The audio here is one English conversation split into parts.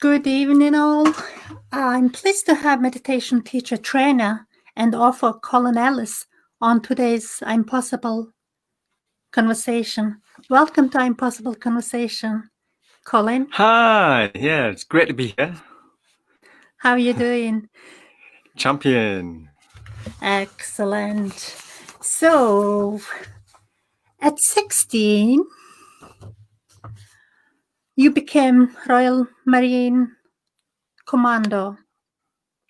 Good evening, all. I'm pleased to have meditation teacher, trainer, and author Colin Ellis on today's I'mPossible conversation. Welcome to I'mPossible Conversation, Colin. Hi, yeah, it's great to be here. How are you doing? Champion. Excellent. So, at 16, you became Royal Marine Commando.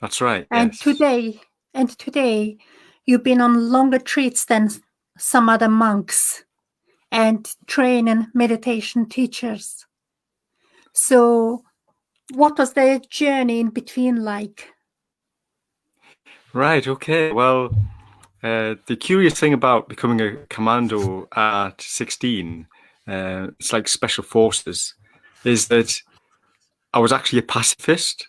That's right, And yes. today, you've been on longer retreats than some other monks and training meditation teachers. So, what was the journey in between like? Right, okay. Well, the curious thing about becoming a commando at 16, it's like special forces, is that I was actually a pacifist.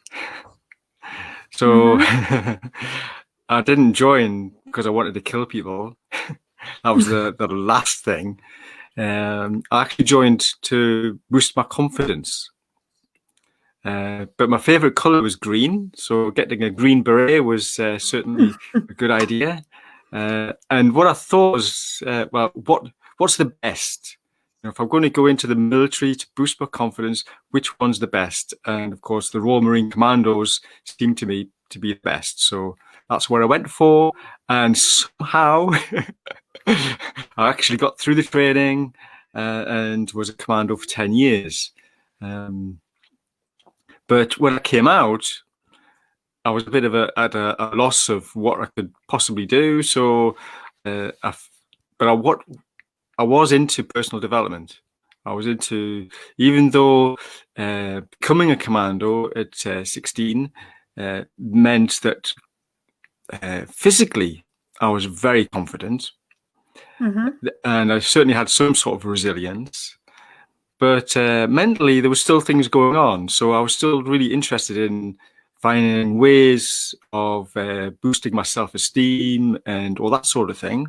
So I didn't join because I wanted to kill people. That was the last thing. I actually joined to boost my confidence. But my favorite color was green, so getting a green beret was certainly a good idea. And what I thought was, well, what's the best? You know, if I'm going to go into the military to boost my confidence, which one's the best? And of course, the Royal Marine Commandos seemed to me to be the best. So that's where I went for. And somehow I actually got through the training and was a commando for 10 years. But when I came out, I was a bit of at a loss of what I could possibly do. So, I was into personal development. I was into, even though becoming a commando at 16 meant that physically I was very confident, and I certainly had some sort of resilience. But mentally, there were still things going on. So I was still really interested in finding ways of boosting my self-esteem and all that sort of thing.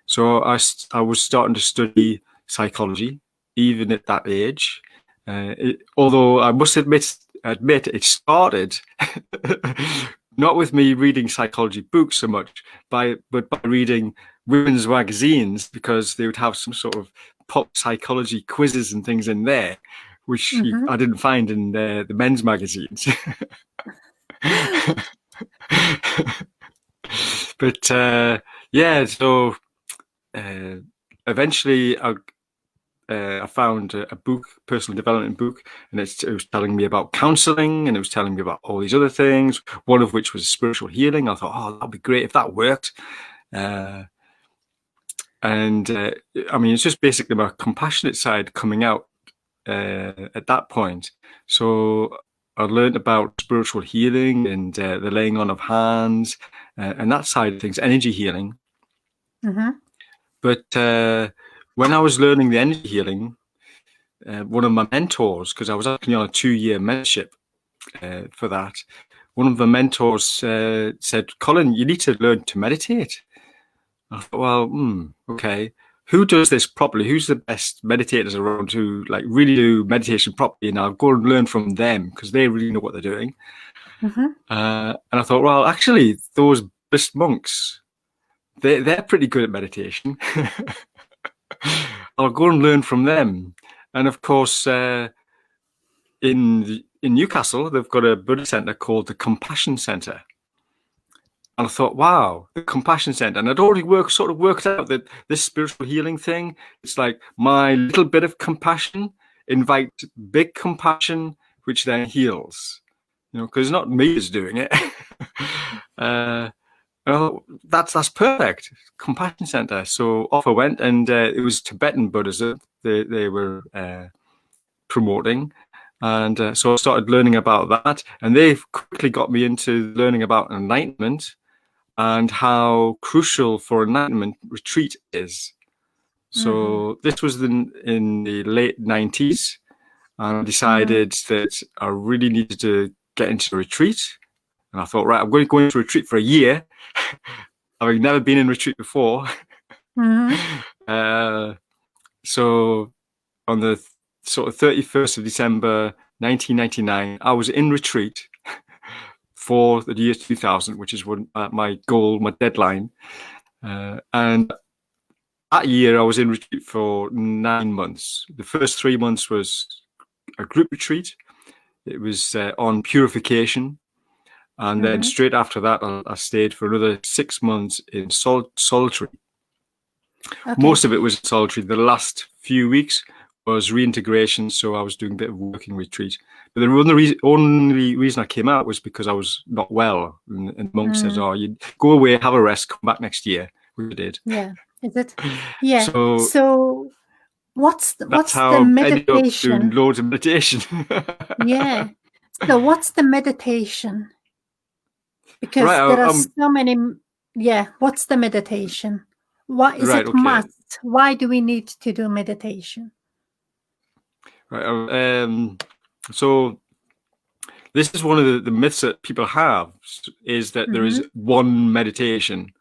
So I was starting to study psychology, even at that age. Although I must admit, it started not with me reading psychology books so much, but by reading women's magazines, because they would have some sort of pop psychology quizzes and things in there, which I didn't find in the men's magazines. But yeah, so eventually I found a book, personal development book, and it was telling me about counseling, and it was telling me about all these other things, one of which was spiritual healing. I thought, oh, that'd be great if that worked. And I mean, it's just basically my compassionate side coming out at that point. So I learned about spiritual healing and the laying on of hands and that side of things, energy healing. But when I was learning the energy healing, one of my mentors, because I was actually on a 2-year mentorship for that, one of the mentors said, Colin, you need to learn to meditate. I thought, well, okay. Who does this properly? Who's the best meditators around who like really do meditation properly? And I'll go and learn from them because they really know what they're doing. And I thought, well, actually, those Buddhist monks, they're pretty good at meditation. I'll go and learn from them. And of course, in Newcastle, they've got a Buddhist center called the Compassion Center. And I thought, wow, the Compassion Center. And I'd already sort of worked out that this spiritual healing thing, it's like my little bit of compassion invites big compassion, which then heals. You know, because it's not me that's doing it. Well, that's perfect. Compassion Center. So off I went, and it was Tibetan Buddhism they were promoting. And so I started learning about that. And they quickly got me into learning about enlightenment and how crucial for enlightenment retreat is. So this was in the late 90s, and I decided that I really needed to get into a retreat. And I thought, right, I'm going to go into a retreat for a year. I've never been in retreat before. So on the sort of 31st of December 1999, I was in retreat for the year 2000, which is my goal, my deadline. And that year I was in retreat for 9 months. The first 3 months was a group retreat. It was on purification. And then straight after that, I stayed for another 6 months in solitary. Okay. Most of it was solitary. The last few weeks was reintegration, so I was doing a bit of working retreat. But the only reason I came out was because I was not well. And the monk says, "Oh, you go away, have a rest, come back next year," which I did. Yeah. Is it? Yeah. So what's that's how the I ended up meditation? doing loads of meditation. Yeah. So what's the meditation? Because Right, there are so many. Yeah. What's the meditation? Why is Right, it okay. must? Why do we need to do meditation? Right. So this is one of the myths that people have, is that there is one meditation,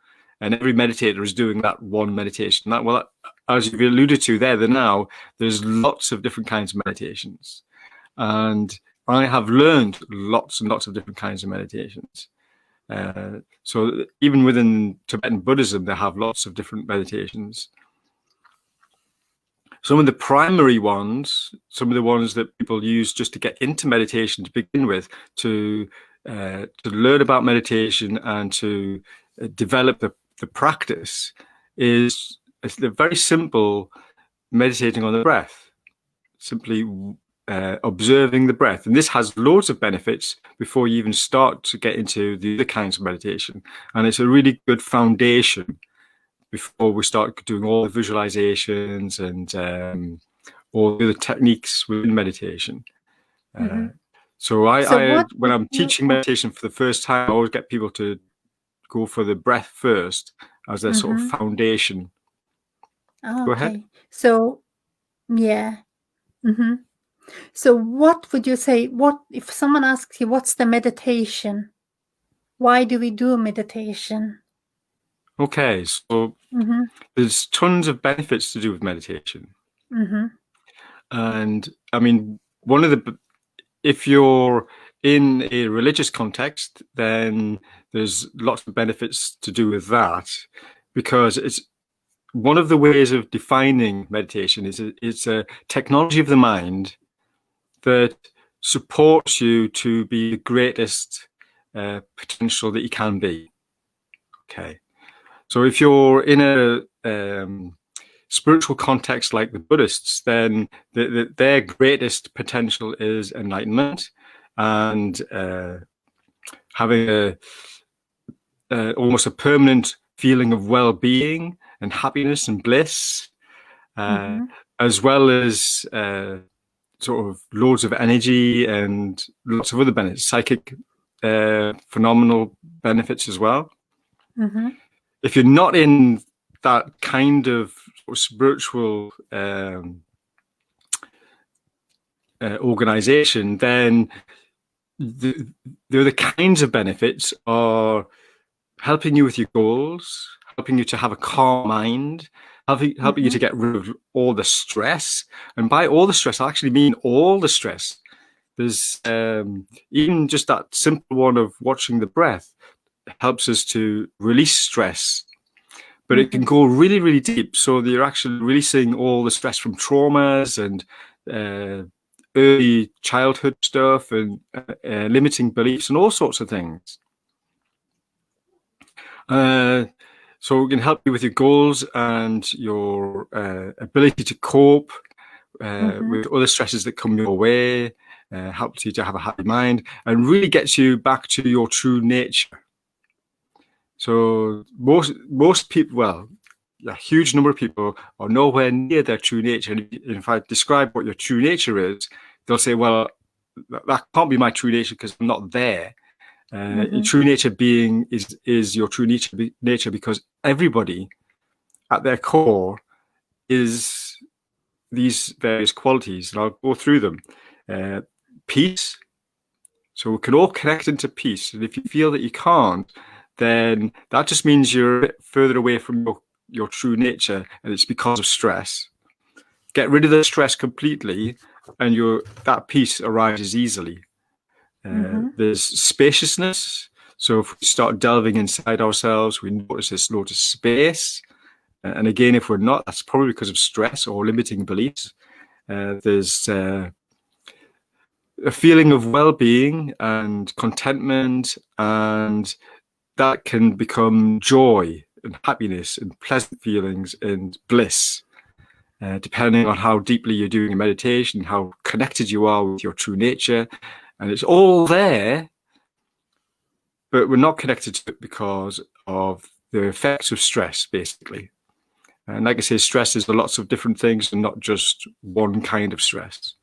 and every meditator is doing that one meditation. As you've alluded to there, there's lots of different kinds of meditations, and I have learned lots and lots of different kinds of meditations. So even within Tibetan Buddhism, they have lots of different meditations. Some of the primary ones, some of the ones that people use just to get into meditation to begin with, to learn about meditation and to develop the practice, is the very simple meditating on the breath, simply observing the breath. And this has loads of benefits before you even start to get into the other kinds of meditation. And it's a really good foundation before we start doing all the visualizations and all the other techniques within meditation. So when I'm teaching meditation for the first time, I always get people to go for the breath first as their sort of foundation. Oh, Go okay. ahead. So, yeah. So what would you say, what if someone asks you, what's the meditation? Why do we do meditation? Okay, so there's tons of benefits to do with meditation. And I mean, if you're in a religious context, then there's lots of benefits to do with that, because it's one of the ways of defining meditation is it's a technology of the mind that supports you to be the greatest potential that you can be. Okay. So if you're in a spiritual context like the Buddhists, then their greatest potential is enlightenment and having almost a permanent feeling of well-being and happiness and bliss, as well as sort of loads of energy and lots of other benefits, psychic phenomenal benefits as well. If you're not in that kind of spiritual organization, then the other kinds of benefits are helping you with your goals, helping you to have a calm mind, helping you to get rid of all the stress. And by all the stress, I actually mean all the stress. There's even just that simple one of watching the breath helps us to release stress. But it can go really, really deep. So you're actually releasing all the stress from traumas and early childhood stuff and limiting beliefs and all sorts of things. So it can help you with your goals and your ability to cope with other stresses that come your way, helps you to have a happy mind, and really gets you back to your true nature. So most people, well, a huge number of people are nowhere near their true nature. And if I describe what your true nature is, they'll say, well, that can't be my true nature because I'm not there. Your true nature being is your true nature because everybody at their core is these various qualities, and I'll go through them. Peace. So we can all connect into peace. And if you feel that you can't, then that just means you're a bit further away from your true nature, and it's because of stress. Get rid of the stress completely, and that peace arises easily. There's spaciousness. So if we start delving inside ourselves, we notice this load of space. And again, if we're not, that's probably because of stress or limiting beliefs. There's a feeling of well-being and contentment, and that can become joy and happiness and pleasant feelings and bliss, depending on how deeply you're doing a meditation, how connected you are with your true nature. And it's all there, but we're not connected to it because of the effects of stress, basically. And like I say, stress is lots of different things and not just one kind of stress.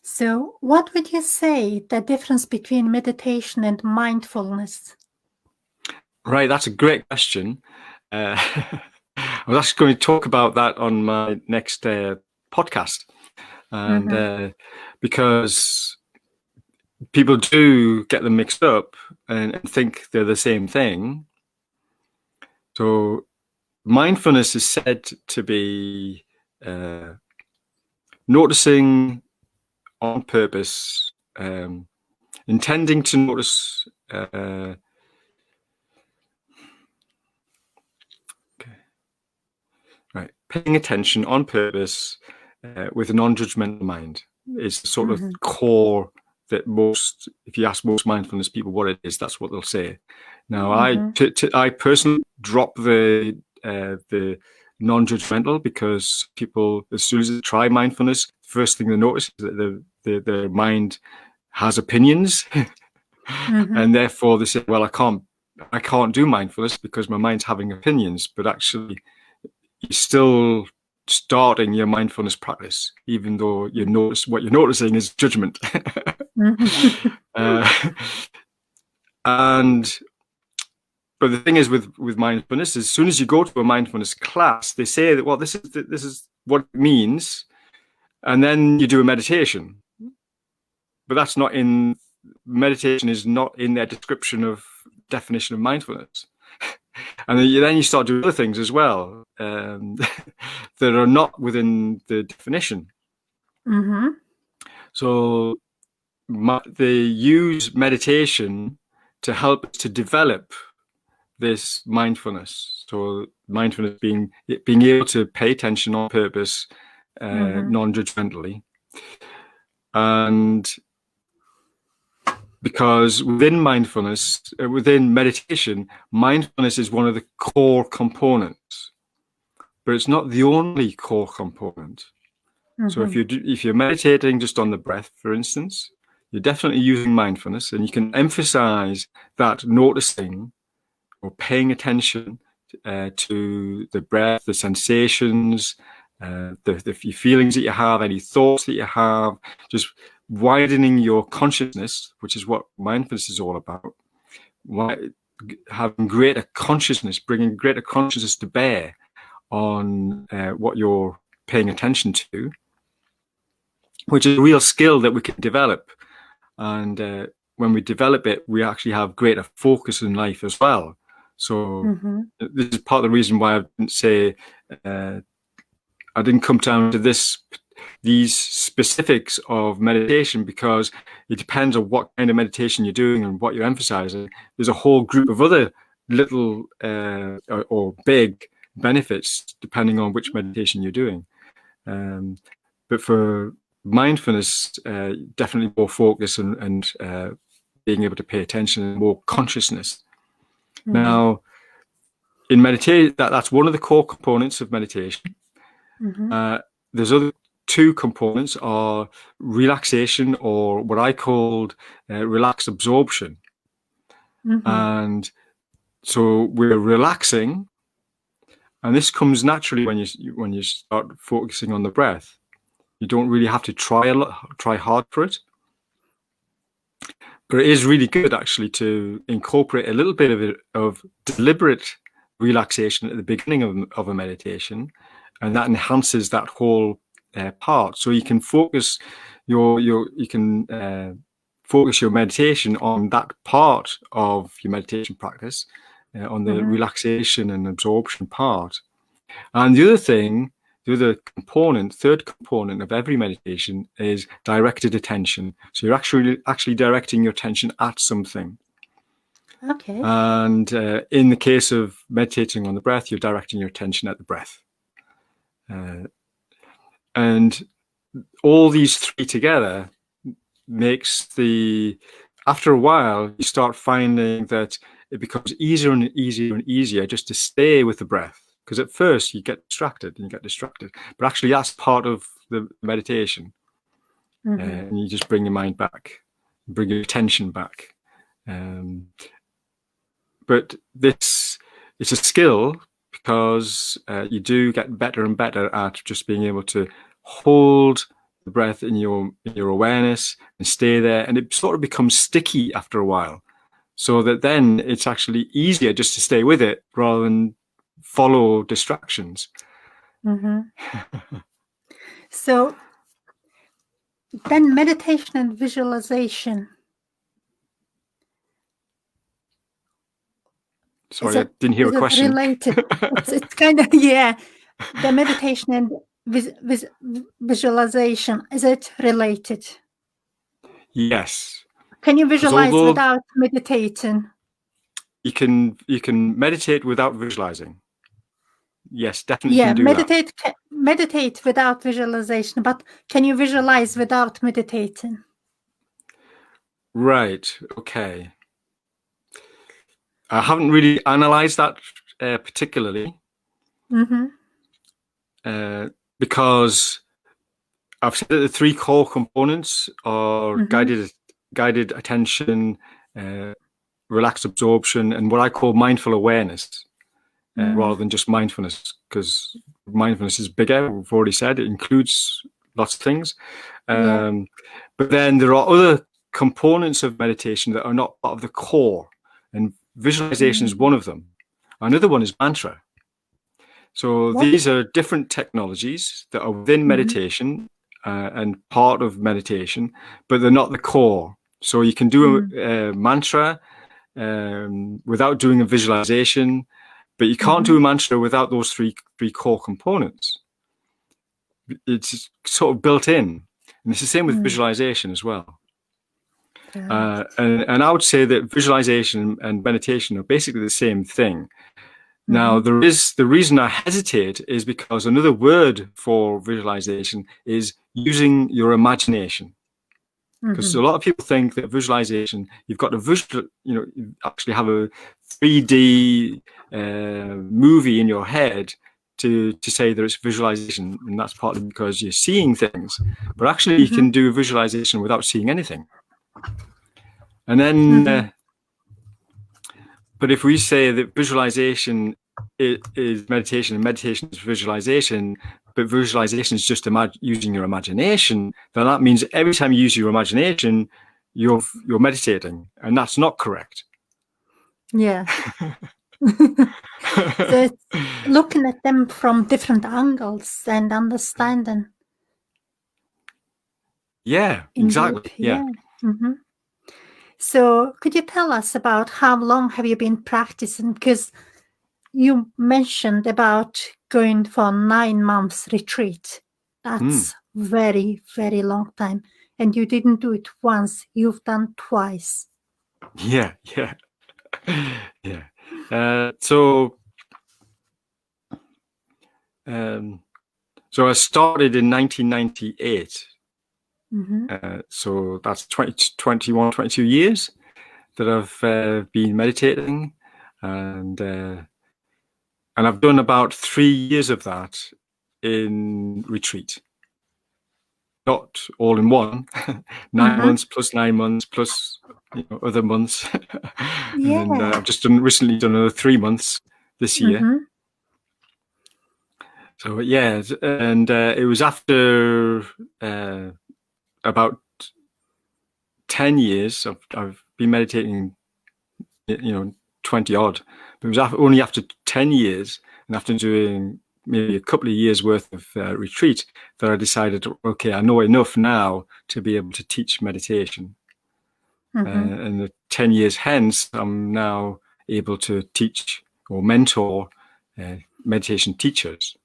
So what would you say the difference between meditation and mindfulness? Right, that's a great question. I was actually going to talk about that on my next podcast. And because people do get them mixed up and think they're the same thing. So mindfulness is said to be noticing on purpose, intending to notice. Paying attention on purpose with a non-judgmental mind is sort of core that if you ask most mindfulness people what it is, that's what they'll say. Now, I personally drop the non-judgmental, because people, as soon as they try mindfulness, first thing they notice is that their mind has opinions, and therefore they say, "Well, I can't do mindfulness because my mind's having opinions." But actually, you're still starting your mindfulness practice, even though what you're noticing is judgment. But the thing is with mindfulness, as soon as you go to a mindfulness class, they say that, well, this is what it means, and then you do a meditation. But that's not meditation is not in their definition of mindfulness. And then you start doing other things as well that are not within the definition. So they use meditation to help us to develop this mindfulness. So mindfulness being able to pay attention on purpose, non-judgmentally. And because within meditation, mindfulness is one of the core components, but it's not the only core component. So if you're meditating just on the breath, for instance, you're definitely using mindfulness, and you can emphasize that noticing or paying attention to the breath, the sensations, the feelings that you have, any thoughts that you have, just widening your consciousness, which is what mindfulness is all about. Having greater consciousness, bringing greater consciousness to bear on what you're paying attention to, which is a real skill that we can develop. And when we develop it, we actually have greater focus in life as well. So this is part of the reason why I didn't say, I didn't come down to these specifics of meditation, because it depends on what kind of meditation you're doing and what you're emphasizing. There's a whole group of other little or big benefits depending on which meditation you're doing. But for mindfulness, definitely more focus and being able to pay attention and more consciousness. Now, in meditation, that's one of the core components of meditation. There's other two components are relaxation, or what I called relaxed absorption. And so we're relaxing, and this comes naturally when you start focusing on the breath. You don't really have to try hard for it. But it is really good actually to incorporate a little bit of deliberate relaxation at the beginning of a meditation, and that enhances that whole part. So you can focus focus your meditation on that part of your meditation practice, on the relaxation and absorption part. And the the other component, third component of every meditation is directed attention. So you're actually directing your attention at something. Okay. And in the case of meditating on the breath, you're directing your attention at the breath. And all these three together makes after a while, you start finding that it becomes easier and easier and easier just to stay with the breath. Because at first you get distracted, but actually that's part of the meditation. And you just bring your mind back, bring your attention back. But it's a skill, because you do get better and better at just being able to hold the breath in your awareness and stay there, and it sort of becomes sticky after a while, so that then it's actually easier just to stay with it rather than follow distractions. So then meditation and visualization. Sorry, I didn't hear a question. Related? It's kind of, yeah. The meditation and visualization, is it related? Yes. Can you visualize without meditating? You can meditate without visualizing. Yes, definitely. Yeah, can do meditate without visualization, but can you visualize without meditating? Right. Okay. I haven't really analyzed that particularly, because I've said that the three core components are guided attention, relaxed absorption, and what I call mindful awareness, rather than just mindfulness, because mindfulness is bigger. We've already said it includes lots of things. But then there are other components of meditation that are not part of the core, and visualization is one of them. Another one is mantra. So these are different technologies that are within meditation and part of meditation, but they're not the core. So you can do a mantra without doing a visualization, but you can't do a mantra without those three core components. It's sort of built in, and it's the same with visualization as well. And I would say that visualization and meditation are basically the same thing. Now, the reason I hesitate is because another word for visualization is using your imagination. Because a lot of people think that visualization, you've got to you actually have a 3D movie in your head to say that it's visualization, and that's partly because you're seeing things. But actually, you can do visualization without seeing anything. And then, but if we say that visualization is meditation and meditation is visualization, but visualization is just using your imagination, then that means every time you use your imagination, you're meditating, and that's not correct. Yeah. So it's looking at them from different angles and understanding. Yeah, exactly. Yeah. So could you tell us about how long have you been practicing? Because you mentioned about going for 9 months retreat. That's very, very long time. And you didn't do it once, you've done twice. Yeah. So I started in 1998. So that's 21, 22 years that I've been meditating, and I've done about 3 years of that in retreat. Not all in one, 9 months plus 9 months plus other months. And then I've just recently done another 3 months this year. So yeah, and it was after about 10 years. I've been meditating, 20 odd, but it was only after 10 years and after doing maybe a couple of years worth of retreat that I decided, okay, I know enough now to be able to teach meditation. And the 10 years hence, I'm now able to teach or mentor meditation teachers.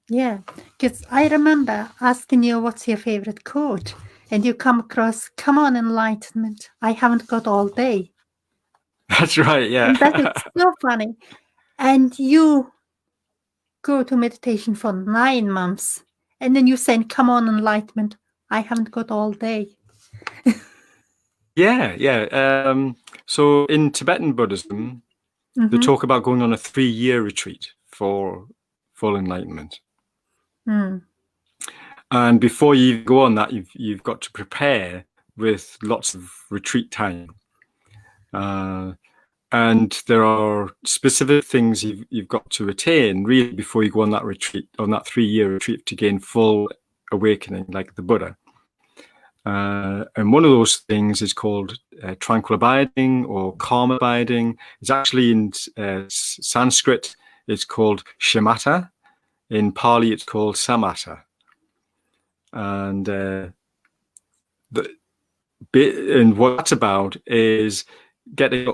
Yeah, because I remember asking you what's your favorite quote, and you come across, "Come on, enlightenment, I haven't got all day." That's right, yeah. And that is so funny. And you go to meditation for 9 months, and then you say, "Come on, enlightenment, I haven't got all day." Yeah. So in Tibetan Buddhism, they talk about going on a 3-year retreat for full enlightenment. And before you go on that, you've got to prepare with lots of retreat time. And there are specific things you've got to attain really before you go on that retreat, on that 3-year retreat, to gain full awakening, like the Buddha. And one of those things is called tranquil abiding or calm abiding. It's actually in Sanskrit, it's called shamatha. In Pali, it's called samatha. And what that's about is getting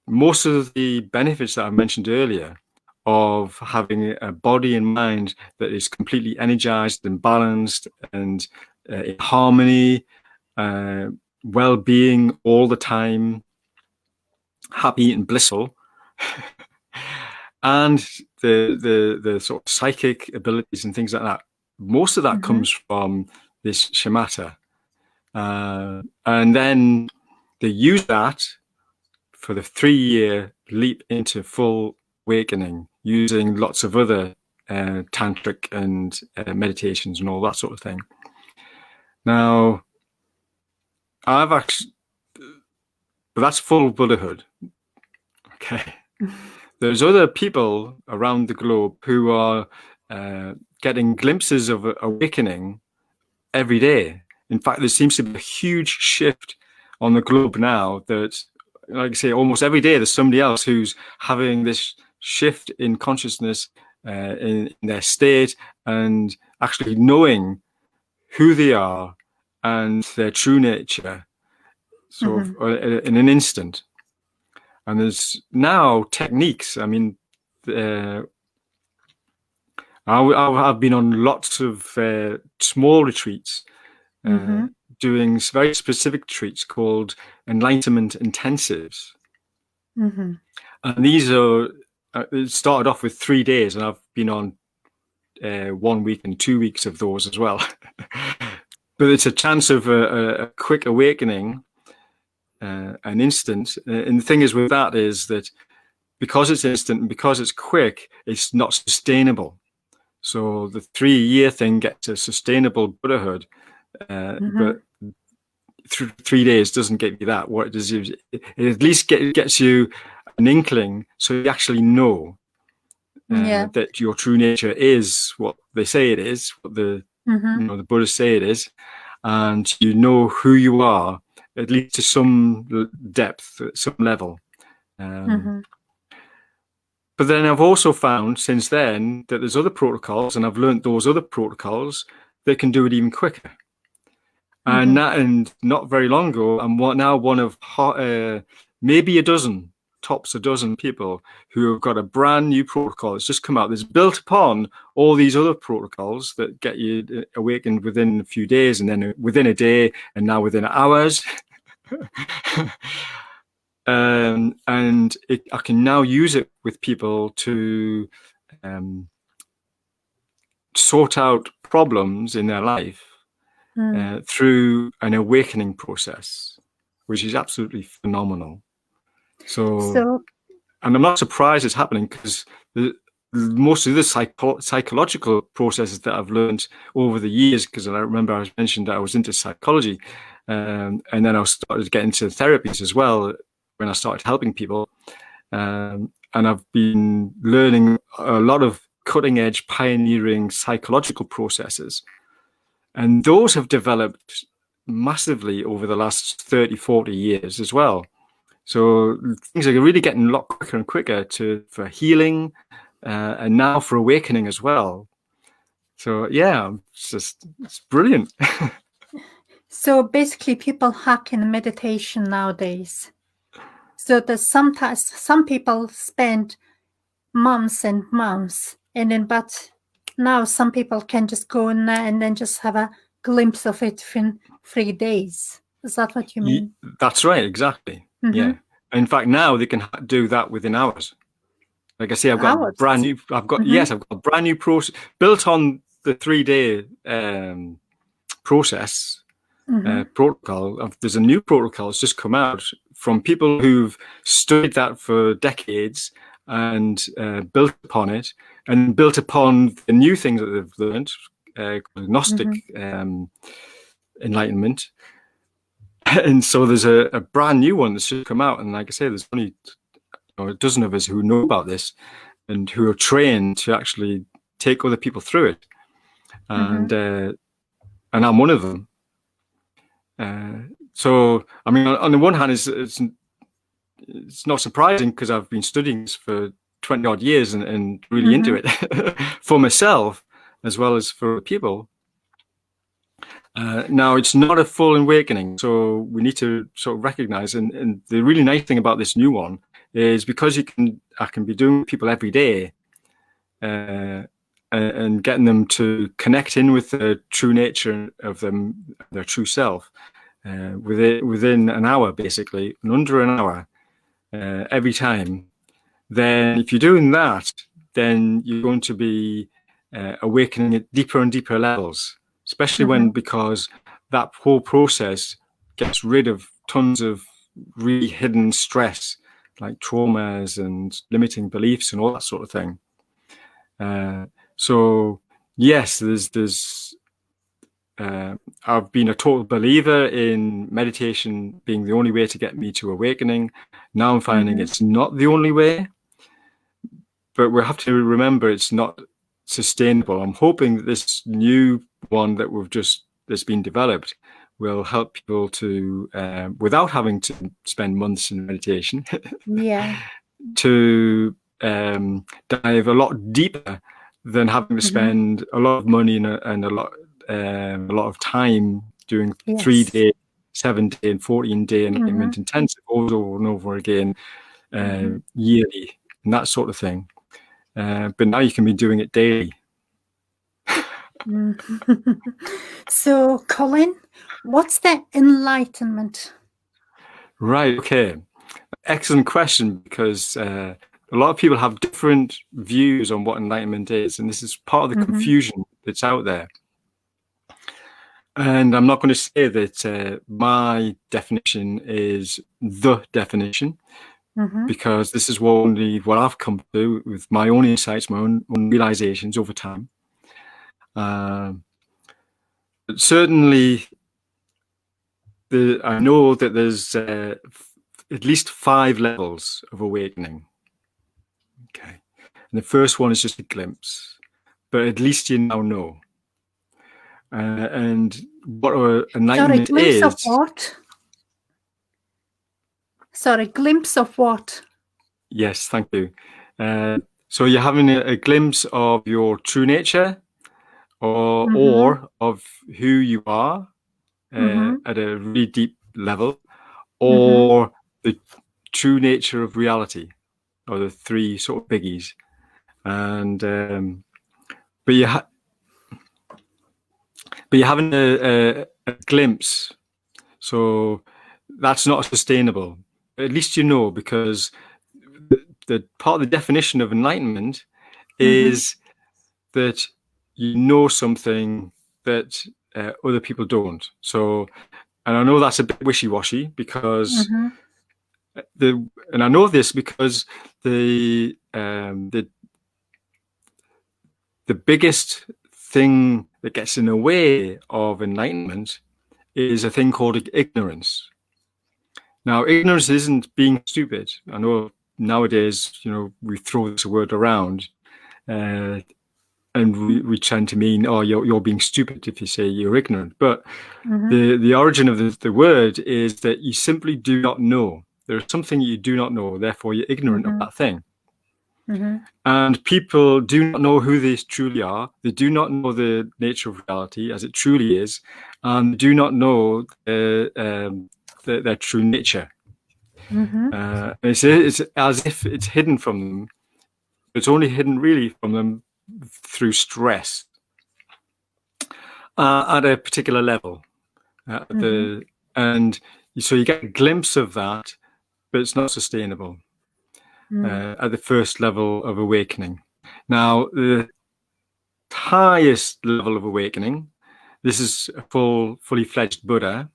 most of the benefits that I mentioned earlier of having a body and mind that is completely energized and balanced and in harmony, well-being all the time, happy and blissful, and the sort of psychic abilities and things like that. Most of that comes from this shamatha. And then they use that for the 3-year leap into full awakening, using lots of other tantric and meditations and all that sort of thing. Now, but that's full Buddhahood. Okay. There's other people around the globe who are getting glimpses of awakening every day. In fact, there seems to be a huge shift on the globe now that, like I say, almost every day there's somebody else who's having this shift in consciousness in their state and actually knowing who they are and their true nature sort of in an instant. And there's now techniques. I mean, I've been on lots of small retreats, doing very specific retreats called enlightenment intensives. And these are, it started off with 3 days, and I've been on 1 week and 2 weeks of those as well. But it's a chance of a quick awakening, an instant. And the thing is with that is that because it's instant and because it's quick, it's not sustainable. So the 3-year thing gets a sustainable Buddhahood, but 3 days doesn't get you that. What it does is it at least gets you an inkling, so you actually know that your true nature is what they say it is, what the the Buddhists say it is, and you know who you are, at least to some depth, at some level. But then I've also found since then that there's other protocols, and I've learned those other protocols that can do it even quicker. And not very long ago, I'm now one of maybe a dozen, tops a dozen people who have got a brand new protocol that's just come out. That's built upon all these other protocols that get you awakened within a few days, and then within a day, and now within hours. And I can now use it with people to sort out problems in their life through an awakening process, which is absolutely phenomenal. So and I'm not surprised it's happening, because most of the psychological processes that I've learned over the years, because I remember I mentioned that I was into psychology, and then I started to get into therapies as well when I started helping people. And I've been learning a lot of cutting edge, pioneering psychological processes. And those have developed massively over the last 30, 40 years as well. So things are really getting a lot quicker and quicker for healing, and now for awakening as well. So yeah, it's brilliant. So basically people hack in meditation nowadays. So that sometimes some people spend months and months, and then but now some people can just go in there and then just have a glimpse of it in 3 days. Is that what you mean? That's right, exactly. Mhm. Yeah. In fact, now they can do that within hours. Like I say, I've got Hours? yes, I've got a brand new process built on the 3-day process protocol. There's a new protocol that's just come out from people who've studied that for decades and built upon it, and built upon the new things that they've learned, Gnostic enlightenment. And so there's a brand new one that's just come out, and like I say, there's only a dozen of us who know about this and who are trained to actually take other people through it, and I'm one of them. So I mean, on the one hand, it's not surprising because I've been studying this for 20 odd years and really into it for myself as well as for people. Now, it's not a full awakening, so we need to sort of recognize, and the really nice thing about this new one is because I can be doing people every day and getting them to connect in with the true nature of them, their true self, within an hour, basically, and under an hour every time. Then if you're doing that, then you're going to be awakening at deeper and deeper levels, especially because that whole process gets rid of tons of really hidden stress, like traumas and limiting beliefs and all that sort of thing. So yes, I've been a total believer in meditation being the only way to get me to awakening. Now I'm finding it's not the only way, but we have to remember it's not sustainable. I'm hoping that this new one that's been developed will help people to, without having to spend months in meditation, to dive a lot deeper than having to spend a lot of money and a lot of time doing 3-day, 7-day, and 14-day enlightenment intensive over and over again, yearly, and that sort of thing. But now you can be doing it daily. So, Colin, what's the enlightenment? Right. Okay. Excellent question, because a lot of people have different views on what enlightenment is, and this is part of the confusion that's out there. And I'm not going to say that my definition is the definition, because this is what I've come to with my own insights, my own realizations over time. But certainly, I know that there's at least 5 levels of awakening. Okay, and the first one is just a glimpse, but at least you now know. And what enlightenment is. Of what? Sorry, glimpse of what? Yes, thank you. So you're having a glimpse of your true nature, or of who you are at a really deep level, or the true nature of reality, or the 3 sort of biggies. And but you're having a glimpse, so that's not sustainable. At least you know, because the part of the definition of enlightenment is that you know something that other people don't. So, and I know that's a bit wishy-washy, because and I know this because the biggest thing that gets in the way of enlightenment is a thing called ignorance. Now, ignorance isn't being stupid. I know nowadays, we throw this word around, and we tend to mean, oh, you're being stupid if you say you're ignorant. But the origin of the word is that you simply do not know. There's something you do not know, therefore you're ignorant of that thing. And people do not know who they truly are. They do not know the nature of reality as it truly is, and do not know their true nature. It's as if it's hidden from them. It's only hidden really from them through stress at a particular level. And so you get a glimpse of that, but it's not sustainable at the first level of awakening. Now, the highest level of awakening, this is a fully fledged Buddha.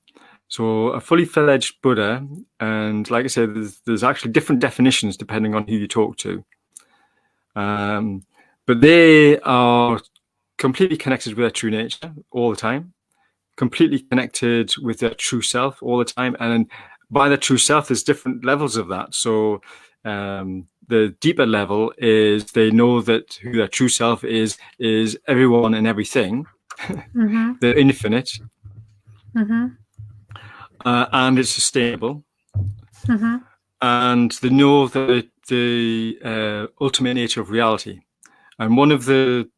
So a fully fledged Buddha, and like I said, there's actually different definitions depending on who you talk to. But they are completely connected with their true nature all the time, completely connected with their true self all the time. And by their true self, there's different levels of that. So the deeper level is they know that who their true self is everyone and everything. They're infinite. And it's sustainable. And they know the ultimate nature of reality. And one of the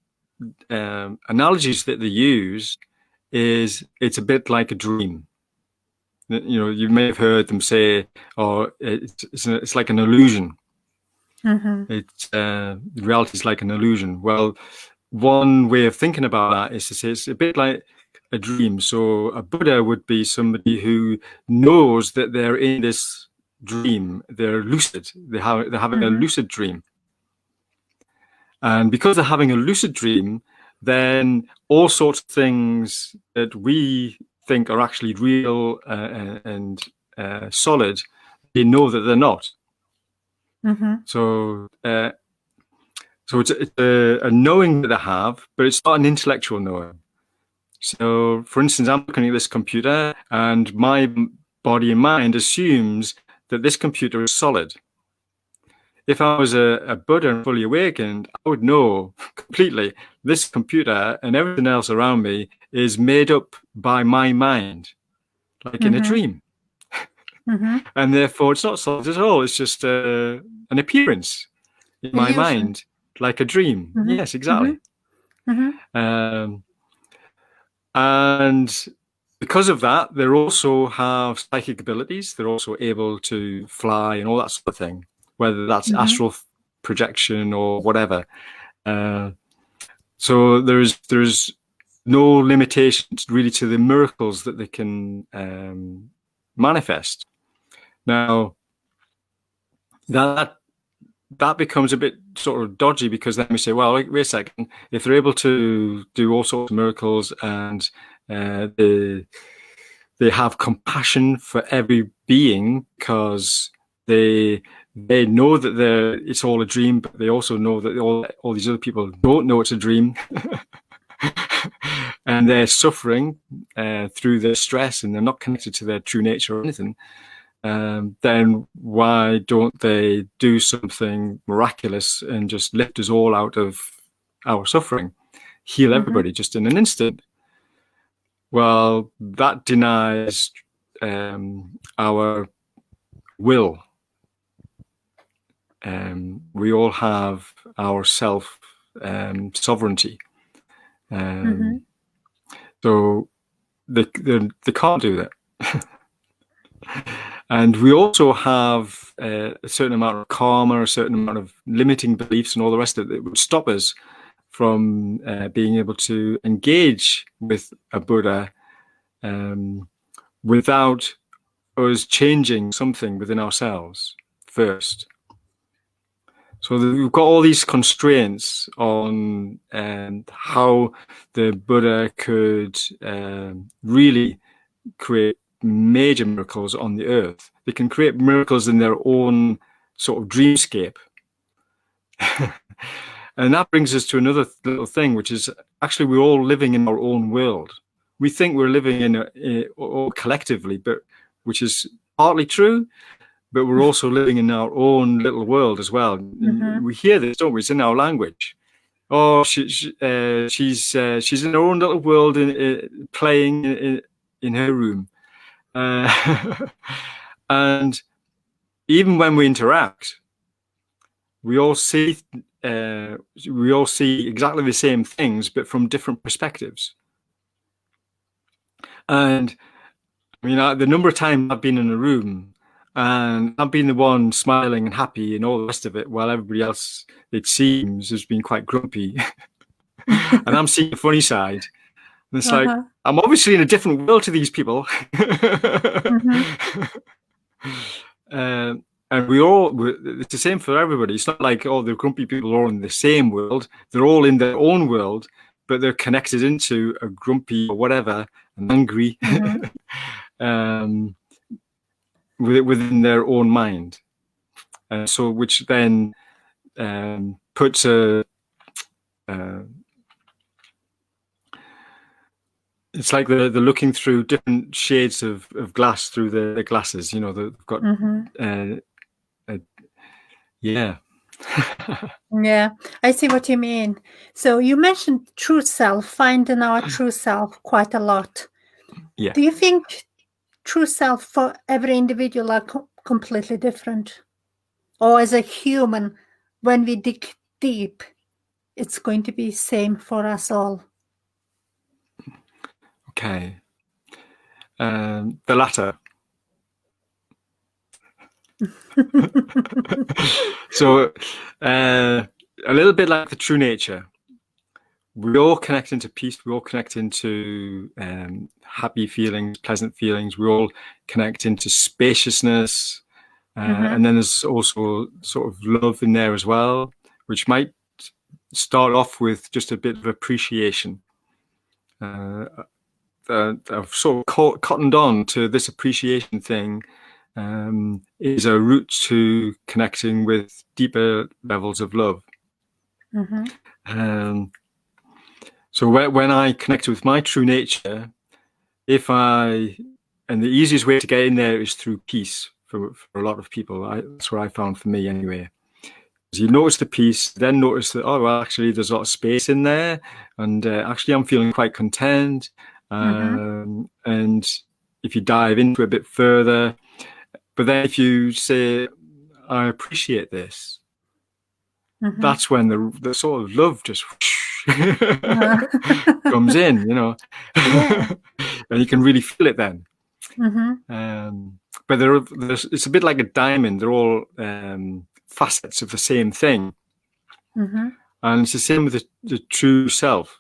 analogies that they use is it's a bit like a dream. You know, you may have heard them say, "Oh, it's like an illusion." It's reality is like an illusion. Well, one way of thinking about that is to say it's a bit like a dream. So a Buddha would be somebody who knows that they're in this dream. They're lucid. They're having a lucid dream. And because they're having a lucid dream, then all sorts of things that we think are actually real and solid, they know that they're not. So it's a knowing that they have, but it's not an intellectual knowing. So, for instance, I'm looking at this computer, and my body and mind assumes that this computer is solid. If I was a Buddha and fully awakened, I would know completely this computer and everything else around me is made up by my mind, like in a dream. And therefore, it's not solid at all. It's just an appearance in my mind, like a dream. Yes, exactly. And because of that, they also have psychic abilities. They're also able to fly and all that sort of thing, whether that's astral projection or whatever. So there's no limitations really to the miracles that they can manifest. Now, that becomes a bit sort of dodgy, because then we say, well, wait a second, if they're able to do all sorts of miracles and they have compassion for every being, because they know that it's all a dream, but they also know that all these other people don't know it's a dream. And they're suffering through their stress, and they're not connected to their true nature or anything. Then why don't they do something miraculous and just lift us all out of our suffering, heal everybody just in an instant? Well, that denies our will. We all have our self sovereignty. So they can't do that. And we also have a certain amount of karma, a certain amount of limiting beliefs and all the rest of it that would stop us from being able to engage with a Buddha without us changing something within ourselves first. So we've got all these constraints on how the Buddha could really create major miracles on the earth. They can create miracles in their own sort of dreamscape. And that brings us to another little thing, which is actually we're all living in our own world. We think we're living in all collectively, but which is partly true, but we're also living in our own little world as well. We hear this, don't we? It's in our language. Oh, she's in her own little world, playing in her room. And even when we interact, we all see exactly the same things, but from different perspectives. And I mean, the number of times I've been in a room And I've been the one smiling and happy and all the rest of it, while everybody else, it seems, has been quite grumpy. And I'm seeing the funny side. And it's like, I'm obviously in a different world to these people. And it's the same for everybody. It's not like, oh, the grumpy people are all in the same world. They're all in their own world, but they're connected into a grumpy or whatever, and angry within their own mind. So which then puts it's like they're looking through different shades of glass through the glasses. You know, they've got yeah. Yeah, I see what you mean. So you mentioned true self, finding our true self quite a lot. Yeah. Do you think true self for every individual are completely different? Or as a human, when we dig deep, it's going to be same for us all? Okay. The latter. So a little bit like the true nature. We all connect into peace. We all connect into happy feelings, pleasant feelings. We all connect into spaciousness. And then there's also sort of love in there as well, which might start off with just a bit of appreciation. I've sort of cottoned on to this appreciation thing is a route to connecting with deeper levels of love. So when I connect with my true nature, and the easiest way to get in there is through peace for a lot of people. That's what I found for me anyway. You notice the peace, then notice that, oh, well, actually, there's a lot of space in there. And actually, I'm feeling quite content. And if you dive into it a bit further, but then if you say, I appreciate this, that's when the sort of love just comes in, you know, and you can really feel it then. But it's a bit like a diamond. They're all facets of the same thing. And it's the same with the true self.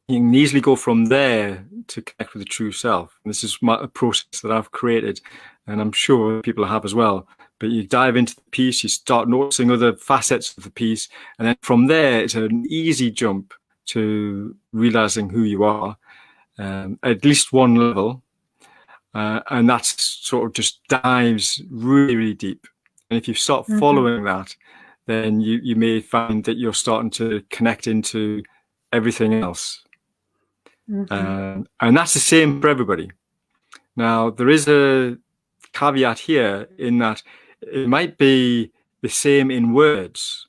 You can easily go from there to connect with the true self. And this is a process that I've created, and I'm sure people have as well. But you dive into the piece, you start noticing other facets of the piece, and then from there, it's an easy jump to realizing who you are, at least one level. And that sort of just dives really, really deep. And if you start following that, then you may find that you're starting to connect into everything else. And that's the same for everybody. Now, there is a caveat here in that it might be the same in words.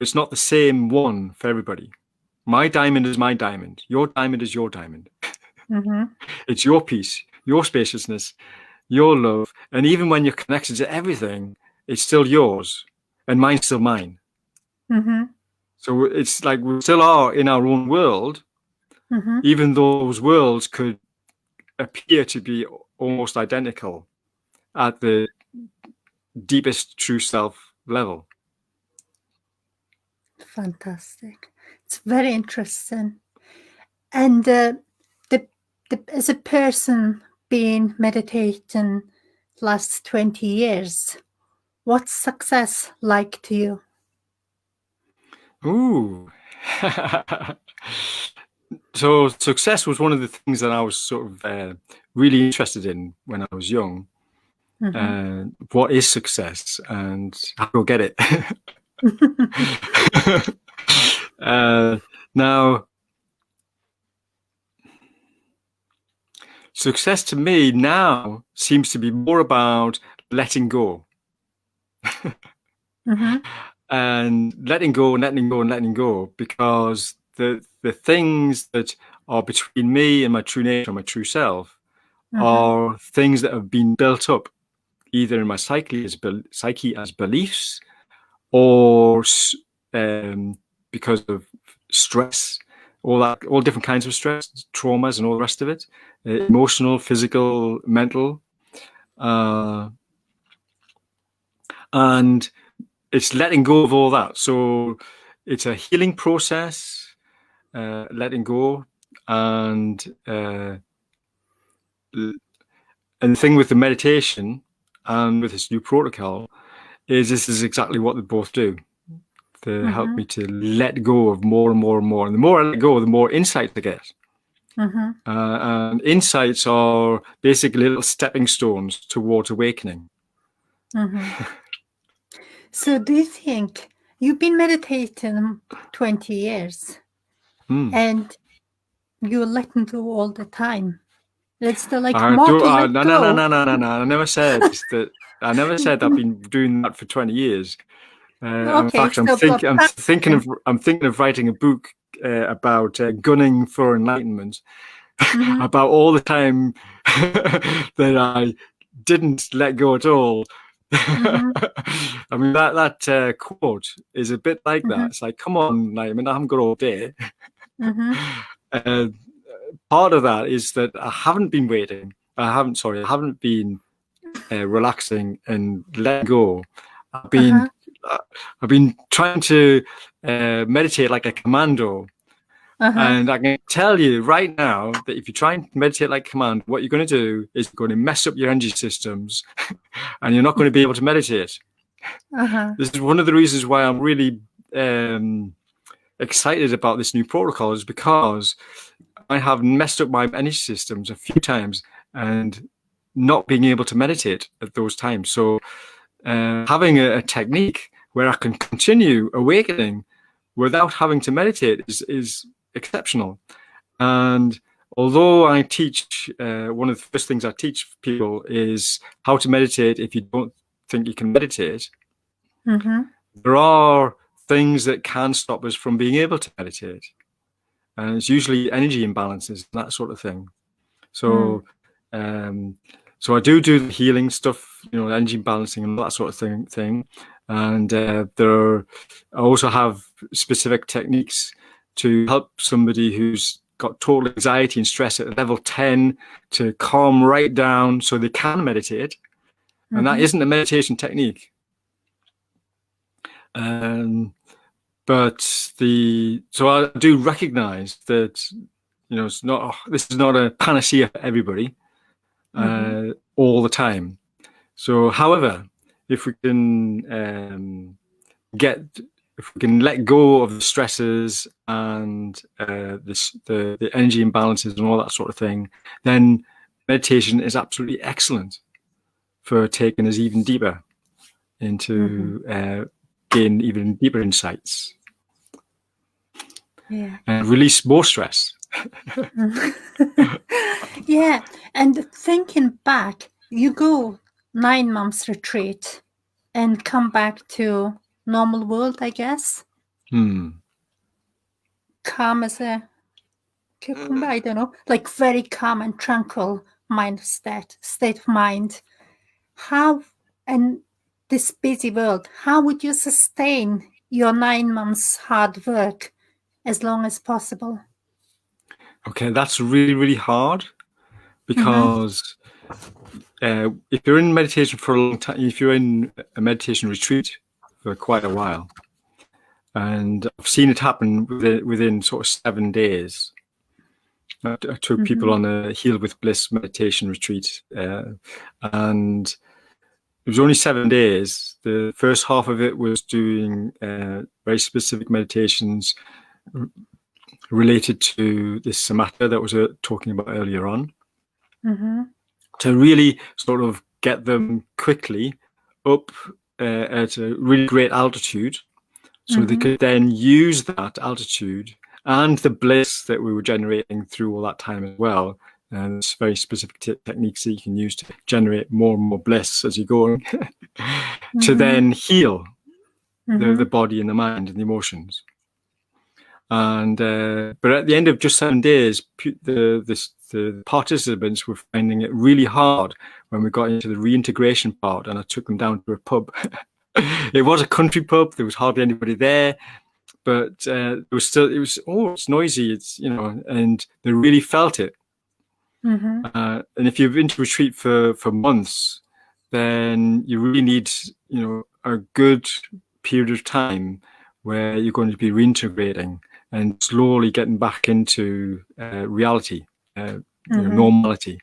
It's not the same one for everybody. My diamond is my diamond. Your diamond is your diamond. It's your peace, your spaciousness, your love. And even when you're connected to everything, it's still yours and mine's still mine. So it's like we still are in our own world, even though those worlds could appear to be almost identical at the deepest true self level. Fantastic. It's very interesting. And as a person being meditating last 20 years, what's success like to you? Ooh. So success was one of the things that I was sort of really interested in when I was young. What is success and how do I get it? Now, success to me now seems to be more about letting go. And letting go and letting go and letting go, because the things that are between me and my true nature, my true self, are things that have been built up either in my psyche as beliefs, or because of stress, all different kinds of stress, traumas and all the rest of it, emotional, physical, mental. And it's letting go of all that. So it's a healing process, letting go. And the thing with the meditation and with this new protocol is this is exactly what they both do. They help me to let go of more and more and more. And the more I let go, the more insight I get. And insights are basically little stepping stones towards awakening. So do you think you've been meditating 20 years and you're letting go all the time? It's the more to let no, go. No. I never said that. I never said I've been doing that for 20 years. In fact, I'm thinking of writing a book about gunning for enlightenment, about all the time that I didn't let go at all. I mean, that quote is a bit like that. It's like, come on, I haven't got all day. Part of that is that I haven't been waiting. I haven't been relaxing and letting go. I've been trying to meditate like a commando. And I can tell you right now that if you try and meditate like a commando, what you're going to do is going to mess up your energy systems and you're not going to be able to meditate. This is one of the reasons why I'm really excited about this new protocol, is because I have messed up my energy systems a few times and not being able to meditate at those times. So having a technique where I can continue awakening without having to meditate is exceptional. And although I teach, one of the first things I teach people is how to meditate if you don't think you can meditate, there are things that can stop us from being able to meditate. And it's usually energy imbalances, that sort of thing. So so I do the healing stuff, energy balancing and that sort of thing. And I also have specific techniques to help somebody who's got total anxiety and stress at level 10 to calm right down so they can meditate. And that isn't a meditation technique. But so I do recognize that, this is not a panacea for everybody all the time. So, however, if we can let go of the stresses and the energy imbalances and all that sort of thing, then meditation is absolutely excellent for taking us even deeper into gain even deeper insights and release more stress. Yeah, and thinking back, you go 9 months retreat and come back to normal world, I guess. Calm as a cucumber, I don't know, like very calm and tranquil state of mind. How, and this busy world, how would you sustain your 9 months hard work as long as possible? Okay, that's really, really hard, because if you're in meditation for a long time, if you're in a meditation retreat for quite a while, and I've seen it happen within sort of 7 days. I took people on a Heal with Bliss meditation retreat, and it was only 7 days. The first half of it was doing very specific meditations related to this samatha that I was talking about earlier on, to really sort of get them quickly up at a really great altitude, so they could then use that altitude and the bliss that we were generating through all that time as well. And it's very specific techniques that you can use to generate more and more bliss as you go to then heal the body and the mind and the emotions. And but at the end of just 7 days, the participants were finding it really hard when we got into the reintegration part, and I took them down to a pub. It was a country pub. There was hardly anybody there, but it was it's noisy. It's and they really felt it. And if you've been to retreat for months, then you really need, a good period of time where you're going to be reintegrating and slowly getting back into reality, normality.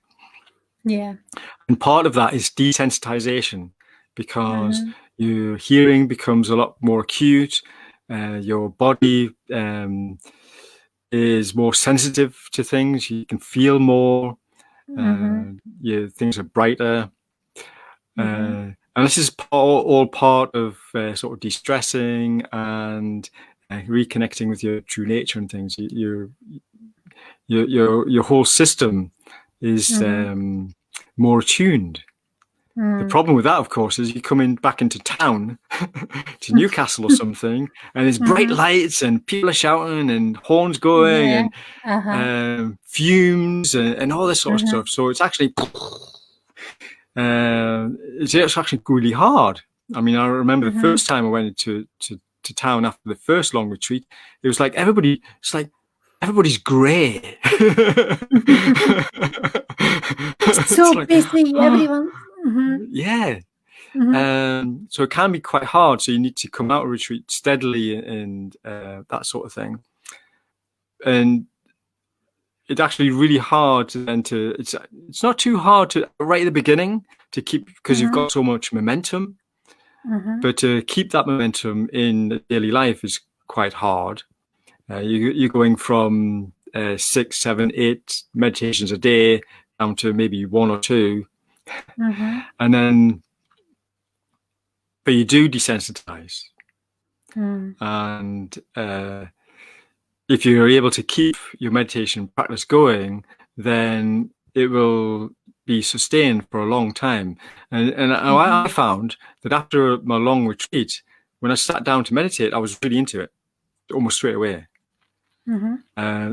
Yeah. And part of that is desensitization, because your hearing becomes a lot more acute, your body is more sensitive to things, you can feel more, things are brighter. And this is all part of sort of de-stressing and reconnecting with your true nature and things. Your whole system is more attuned. The problem with that, of course, is you come back into town, to Newcastle or something, and there's bright lights and people are shouting and horns going and fumes and all this sort of stuff. So it's actually really hard. I mean, I remember the first time I went to town after the first long retreat, it was like everybody's grey. So like, busy, everyone. Yeah. So it can be quite hard. So you need to come out of retreat steadily and that sort of thing. And it's actually really hard it's not too hard to right at the beginning to keep, because you've got so much momentum, but to keep that momentum in daily life is quite hard. You're going from 6, 7, 8 meditations a day down to maybe 1 or 2. And then, but you do desensitize. And if you're able to keep your meditation practice going, then it will be sustained for a long time. And I found that after my long retreat, when I sat down to meditate, I was really into it almost straight away.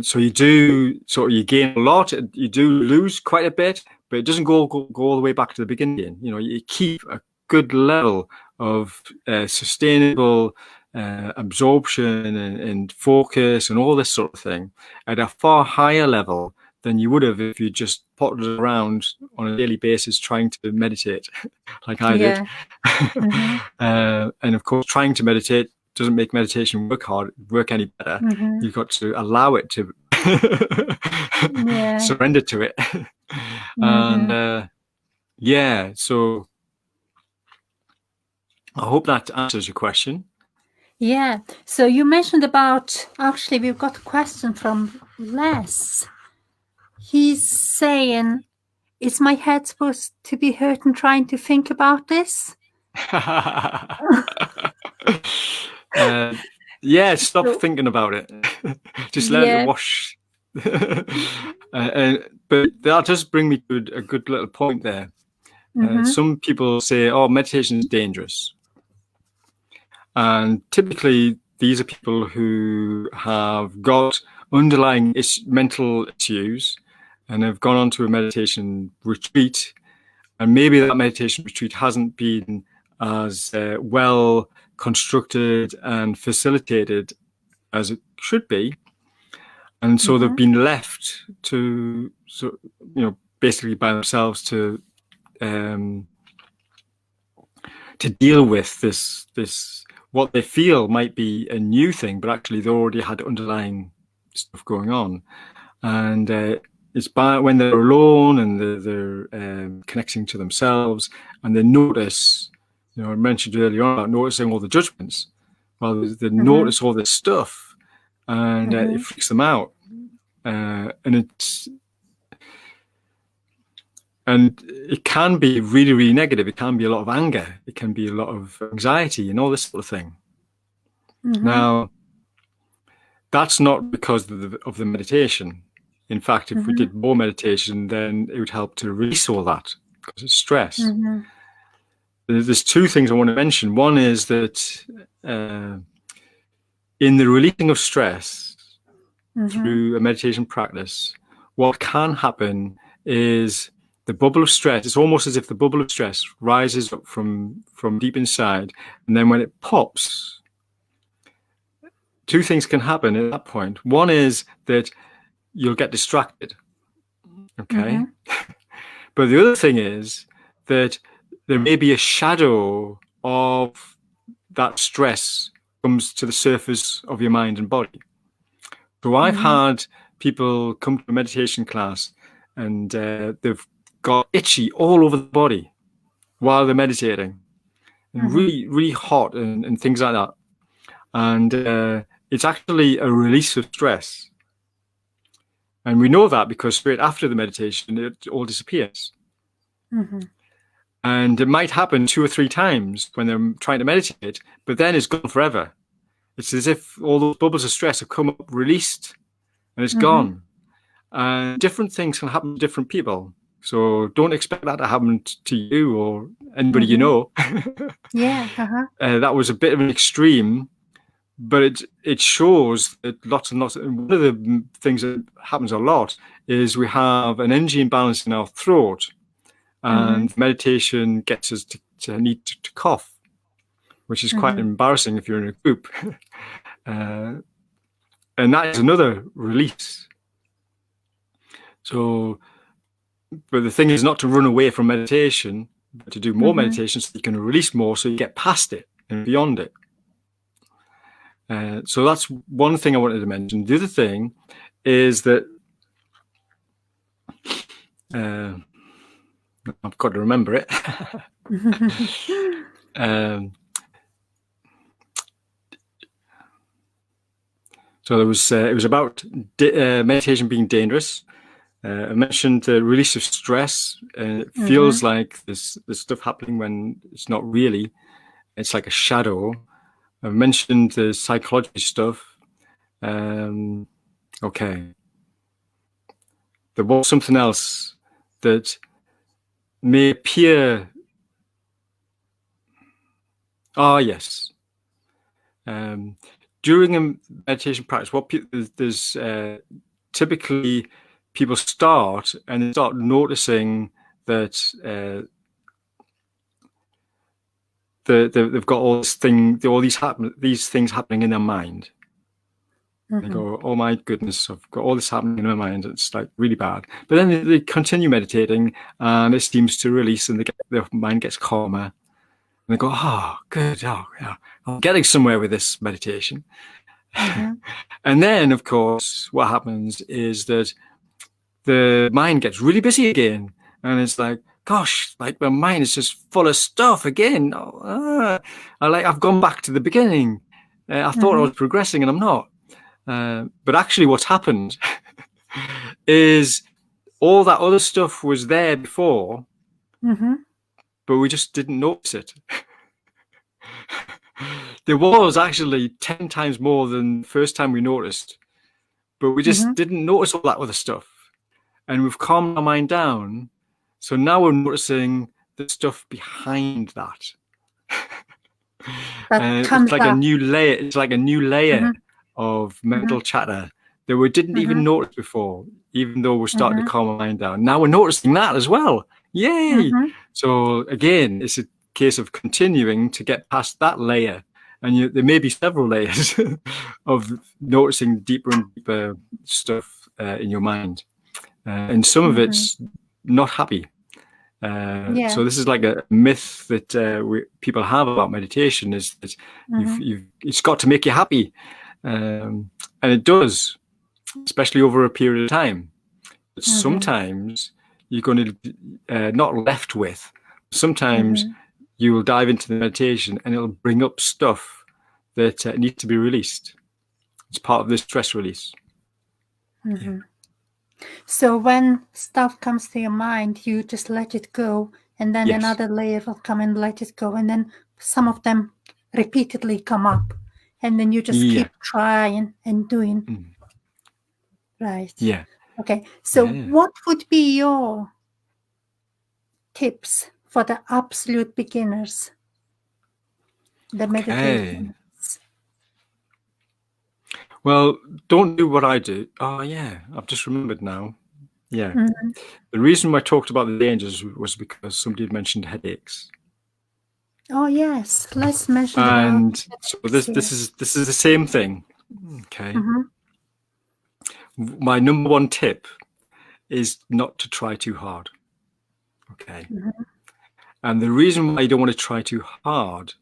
So you gain a lot, you do lose quite a bit, but it doesn't go all the way back to the beginning. You keep a good level of sustainable absorption and focus and all this sort of thing at a far higher level than you would have if you just potted around on a daily basis trying to meditate like I did. And of course, trying to meditate doesn't make meditation work any better. You've got to allow it to surrender to it. And so I hope that answers your question. Yeah. So you mentioned about, actually, we've got a question from Les. He's saying, is my head supposed to be hurting trying to think about this? Stop thinking about it. Just let it wash. But that does bring me to a good little point there. Some people say, meditation is dangerous. And typically, these are people who have got underlying mental issues and have gone on to a meditation retreat. And maybe that meditation retreat hasn't been as well constructed and facilitated as it should be. And so they've been left to, basically by themselves to deal with this what they feel might be a new thing, but actually they already had underlying stuff going on. And it's when they're alone and they're connecting to themselves and they notice, I mentioned earlier on about noticing all the judgments. Well, they notice all this stuff and it freaks them out. And it can be really, really negative. It can be a lot of anger. It can be a lot of anxiety and all this sort of thing. Now, that's not because of the meditation. In fact, if we did more meditation, then it would help to release all that because it's stress. There's 2 things I want to mention. One is that in the releasing of stress through a meditation practice, what can happen is the bubble of stress, it's almost as if the bubble of stress rises up from deep inside. And then when it pops, 2 things can happen at that point. One is that you'll get distracted. Okay. But the other thing is that there may be a shadow of that stress comes to the surface of your mind and body. So I've had people come to a meditation class and they've got itchy all over the body while they're meditating, and really, really hot and things like that. And it's actually a release of stress. And we know that because straight after the meditation, it all disappears. And it might happen 2 or 3 times when they're trying to meditate, but then it's gone forever. It's as if all those bubbles of stress have come up, released, and it's gone. And different things can happen to different people. So don't expect that to happen to you or anybody you know. Yeah. That was a bit of an extreme, but it shows that lots and lots. And one of the things that happens a lot is we have an energy imbalance in our throat, and meditation gets us to need to cough, which is quite embarrassing if you're in a group. And that is another release. So, but the thing is not to run away from meditation, but to do more meditation so you can release more, so you get past it and beyond it. So that's one thing I wanted to mention. The other thing is that I've got to remember it. So it was about meditation being dangerous. I mentioned the release of stress. It feels like there's stuff happening when it's not really. It's like a shadow. I've mentioned the psychology stuff. Okay. There was something else that may appear. Ah, yes. During a meditation practice, there's typically people start and they start noticing that they've got all these things happening in their mind. They go, oh my goodness, I've got all this happening in my mind. It's like really bad. But then they continue meditating and it seems to release and their mind gets calmer. And they go, oh, good. Oh, yeah. I'm getting somewhere with this meditation. And then, of course, what happens is that the mind gets really busy again. And it's like, gosh, like my mind is just full of stuff again. I've gone back to the beginning. I thought I was progressing and I'm not. But actually what's happened is all that other stuff was there before, but we just didn't notice it. There was actually 10 times more than the first time we noticed, but we just didn't notice all that other stuff. And we've calmed our mind down. So now we're noticing the stuff behind that. It's like a new layer. It's like a new layer of mental chatter that we didn't even notice before, even though we're starting to calm our mind down. Now we're noticing that as well. Yay! So again, it's a case of continuing to get past that layer. And there may be several layers of noticing deeper and deeper stuff in your mind. And some of it's not happy. So this is like a myth that people have about meditation, is that it's got to make you happy. And it does, especially over a period of time. But sometimes you're going to be not left with. Sometimes you will dive into the meditation and it'll bring up stuff that needs to be released. It's part of the stress release. So when stuff comes to your mind, you just let it go, and then another layer will come and let it go, and then some of them repeatedly come up, and then you just keep trying and doing. Right. Yeah. Okay. So what would be your tips for the absolute beginners? The meditation. Well, don't do what I do. Oh, yeah. I've just remembered now. Yeah. The reason I talked about the dangers was because somebody had mentioned headaches. Oh, yes. Let's mention and so this is the same thing. Okay. My number one tip is not to try too hard. Okay. And the reason why you don't want to try too hard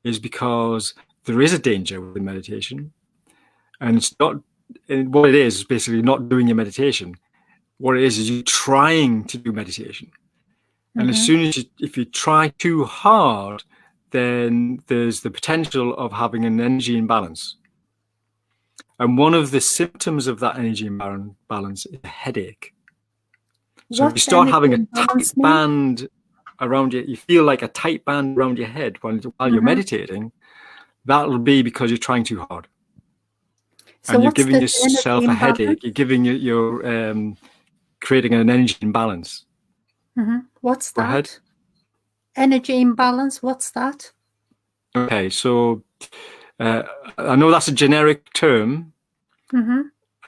is because there is a danger with meditation. And it's not, what it is basically not doing your meditation. What it is you trying to do meditation. And as soon as if you try too hard, then there's the potential of having an energy imbalance. And one of the symptoms of that energy imbalance is a headache. So if you start having a tight band around you feel like a tight band around your head while you're meditating, that'll be because you're trying too hard. So and you're giving yourself a headache. You're giving your creating an energy imbalance. What's that? Go ahead. Energy imbalance, what's that? Okay, so I know that's a generic term,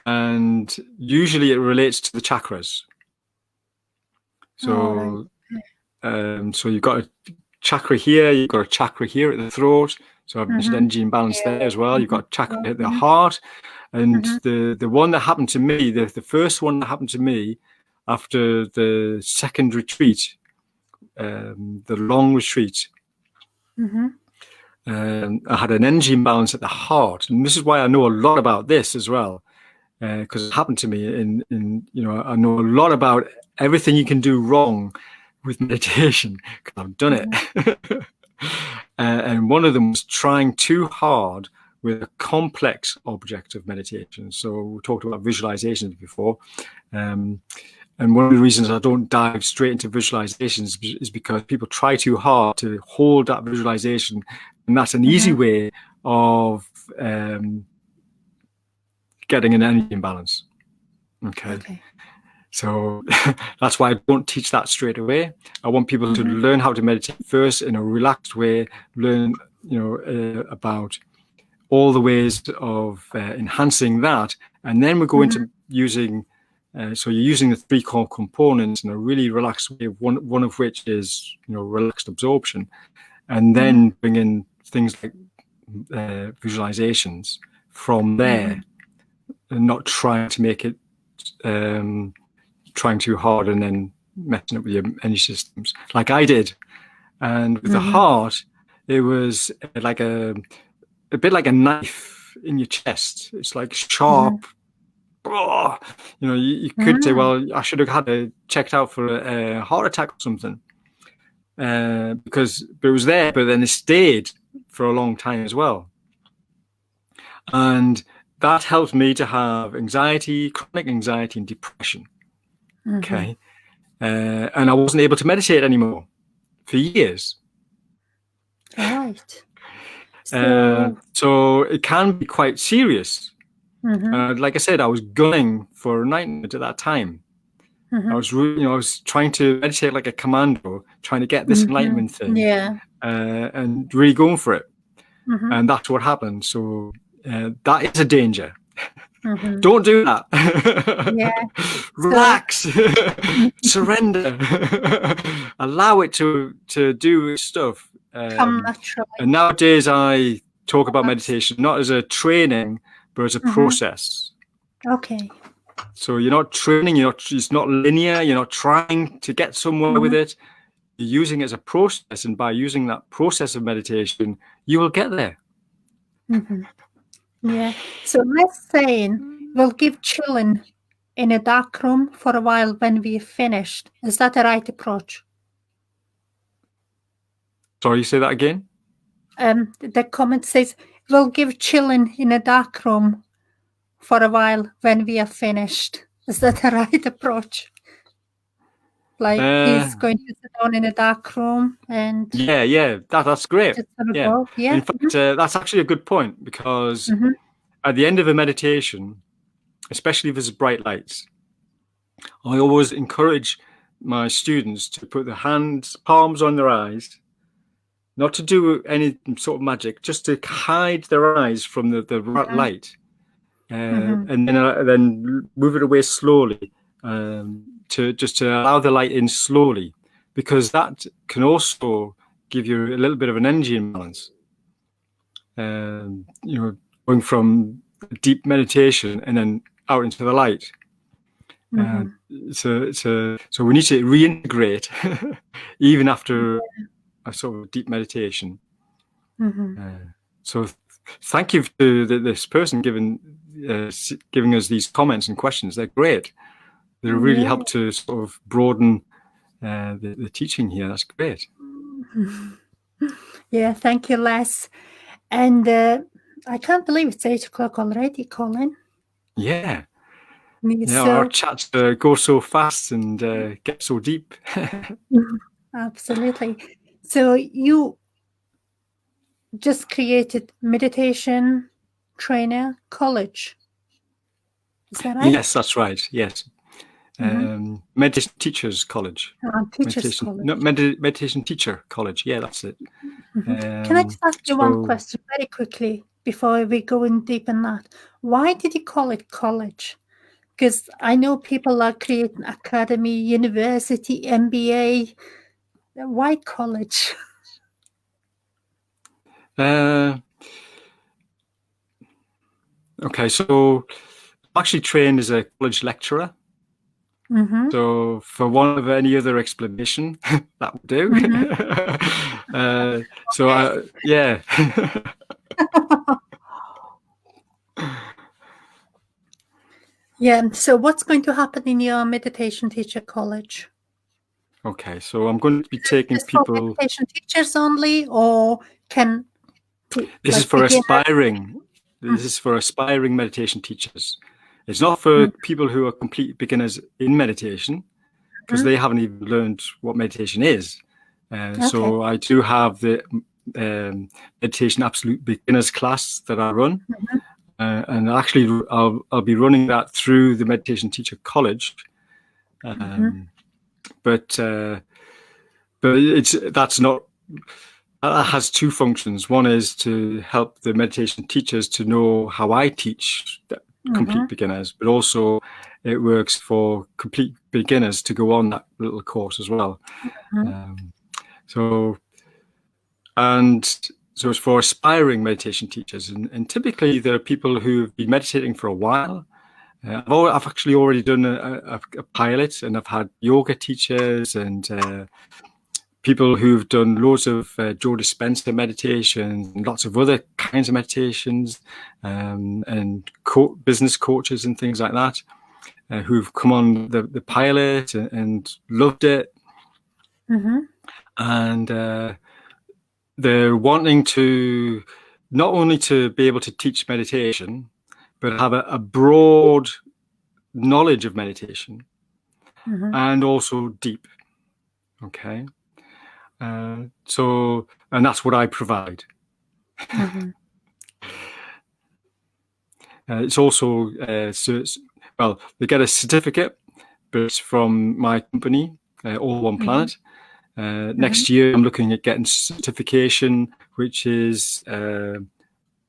and usually it relates to the chakras. So, so you've got a chakra here, you've got a chakra here at the throat. So I've mentioned energy imbalance there as well. You've got chakra at the heart, and the one that happened to me, the first one that happened to me after the second retreat, the long retreat. I had an energy imbalance at the heart, and this is why I know a lot about this as well, because it happened to me. I know a lot about everything you can do wrong with meditation because I've done it. And one of them was trying too hard with a complex object of meditation. So we talked about visualizations before. And one of the reasons I don't dive straight into visualizations is because people try too hard to hold that visualization. And that's an easy way of getting an energy imbalance. Okay. So that's why I don't teach that straight away. I want people to learn how to meditate first in a relaxed way, learn, about all the ways of enhancing that. And then we go into using, so you're using the three core components in a really relaxed way, one of which is, relaxed absorption. And then bring in things like visualizations from there and not trying to make it, trying too hard and then messing up with your energy systems like I did. And with the heart, it was like a bit like a knife in your chest. It's like sharp. Oh, you could say, well, I should have had checked out for a heart attack or something. Because it was there, but then it stayed for a long time as well. And that helped me to have anxiety, chronic anxiety and depression. Okay. And I wasn't able to meditate anymore for years. Right. So it can be quite serious. Like I said, I was gunning for enlightenment at that time. I was really, I was trying to meditate like a commando, trying to get this enlightenment thing, and really going for it. And that's what happened. So that is a danger. Don't do that. Relax, surrender, allow it to do its stuff. Come naturally. And nowadays, I talk about meditation not as a training, but as a process. Okay. So you're not training, it's not linear, you're not trying to get somewhere with it. You're using it as a process, and by using that process of meditation, you will get there. Yeah. So let's say we'll give children in a dark room for a while when we're finished. Is that the right approach? Sorry, say that again? The comment says, we'll give children in a dark room for a while when we are finished. Is that the right approach? Like he's going to sit down in a dark room and that's great. Yeah. In fact, that's actually a good point, because at the end of a meditation, especially if there's bright lights, I always encourage my students to put their palms on their eyes, not to do any sort of magic, just to hide their eyes from the light. And then move it away slowly, to allow the light in slowly, because that can also give you a little bit of an energy imbalance. Going from deep meditation and then out into the light. So we need to reintegrate even after a sort of deep meditation. So thank you to this person giving us these comments and questions. They're great. They really help to sort of broaden the teaching here. That's great. Yeah, thank you, Les. And I can't believe it's 8 o'clock already, Colin. Yeah. So, our chats go so fast and get so deep. Absolutely. So you just created meditation trainer college. Is that right? Yes, that's right. Yes. Meditation Teachers College. Teachers College. No, Meditation Teacher College. Yeah, that's it. Can I just ask you one question very quickly before we go in deep in that? Why did you call it college? Because I know people are creating academy, university, MBA. Why college? Okay, so I'm actually trained as a college lecturer. So for want of any other explanation, that would do. Yeah. Yeah. So what's going to happen in your meditation teacher college? Okay, so I'm going to be taking people. For meditation teachers only, or can this is for aspiring. This is for aspiring meditation teachers. It's not for people who are complete beginners in meditation, because they haven't even learned what meditation is. So I do have the meditation absolute beginners class that I run, and actually I'll be running that through the meditation teacher college. But that has two functions. One is to help the meditation teachers to know how I teach complete beginners, but also it works for complete beginners to go on that little course as well. So it's for aspiring meditation teachers, and typically there are people who've been meditating for a while. I've actually already done a pilot, and I've had yoga teachers and people who've done loads of Joe Dispenza meditation, and lots of other kinds of meditations, and business coaches and things like that, who've come on the pilot and loved it. And they're wanting to not only to be able to teach meditation, but have a broad knowledge of meditation, and also deep. Okay. And that's what I provide. It's also, they get a certificate, but it's from my company, All One Planet. Next year, I'm looking at getting certification, which is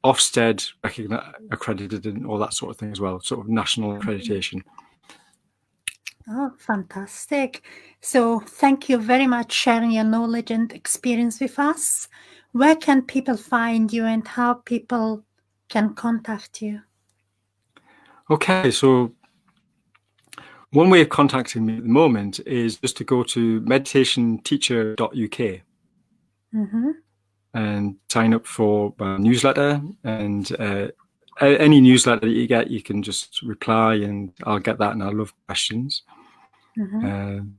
Ofsted accredited and all that sort of thing as well, sort of national accreditation. Oh, fantastic. So thank you very much for sharing your knowledge and experience with us. Where can people find you and how people can contact you? Okay, so one way of contacting me at the moment is just to go to meditationteacher.uk and sign up for my newsletter, and any newsletter that you get, you can just reply and I'll get that, and I love questions.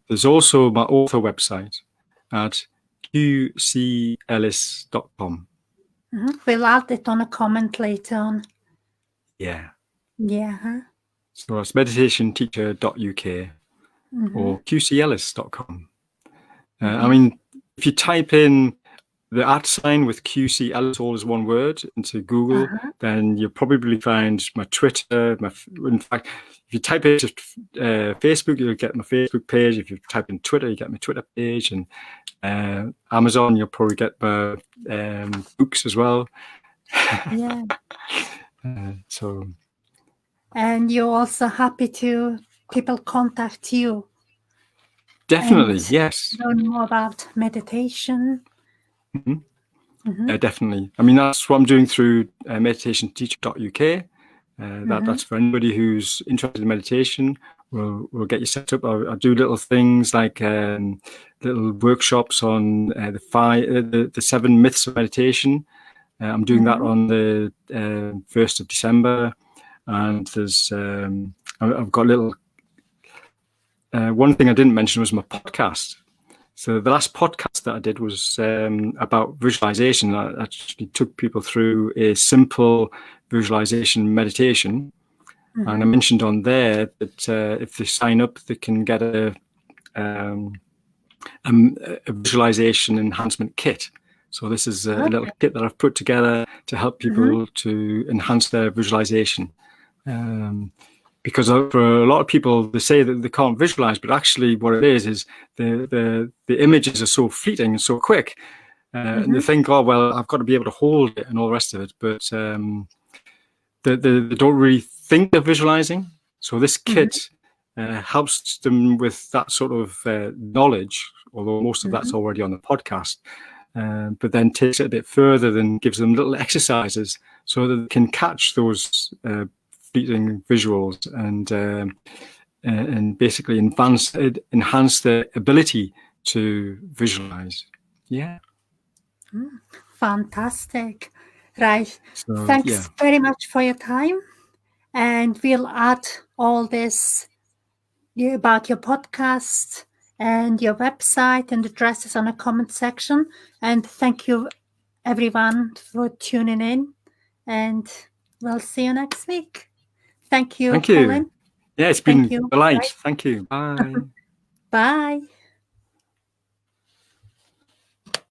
There's also my author website at qcellis.com. We'll add it on a comment later on. Yeah. Yeah. So it's meditationteacher.uk or qcellis.com. I mean, if you type in the @ with QC Ellis all as one word into Google, then you'll probably find my Twitter. In fact, if you type it to Facebook, you'll get my Facebook page. If you type in Twitter, you get my Twitter page. And Amazon, you'll probably get my books as well. Yeah. And you're also happy to people contact you. Definitely, yes. Learn more about meditation. Definitely. I mean, that's what I'm doing through meditationteacher.uk. That's for anybody who's interested in meditation we'll get you set up. I'll do little things like little workshops on the 7 myths of meditation. I'm doing that on the 1st of December, and there's I've got a little. One thing I didn't mention was my podcast. So the last podcast that I did was about visualization. I actually took people through a simple visualization meditation. And I mentioned on there that if they sign up, they can get a visualization enhancement kit. So this is a little kit that I've put together to help people to enhance their visualization. Because for a lot of people, they say that they can't visualize, but actually what it is the images are so fleeting and so quick. And they think, oh, well, I've got to be able to hold it and all the rest of it. But they don't really think they're visualizing. So this kit helps them with that sort of knowledge, although most of that's already on the podcast, but then takes it a bit further and gives them little exercises so that they can catch those fleeting visuals and basically enhance their ability to visualize. Yeah. Fantastic. Right. So, Thanks very much for your time. And we'll add all this about your podcast and your website and addresses on the comment section. And thank you, everyone, for tuning in. And we'll see you next week. Thank you, Thank you. Colin. Yeah, it's been a delight. Thank you. Bye. Bye.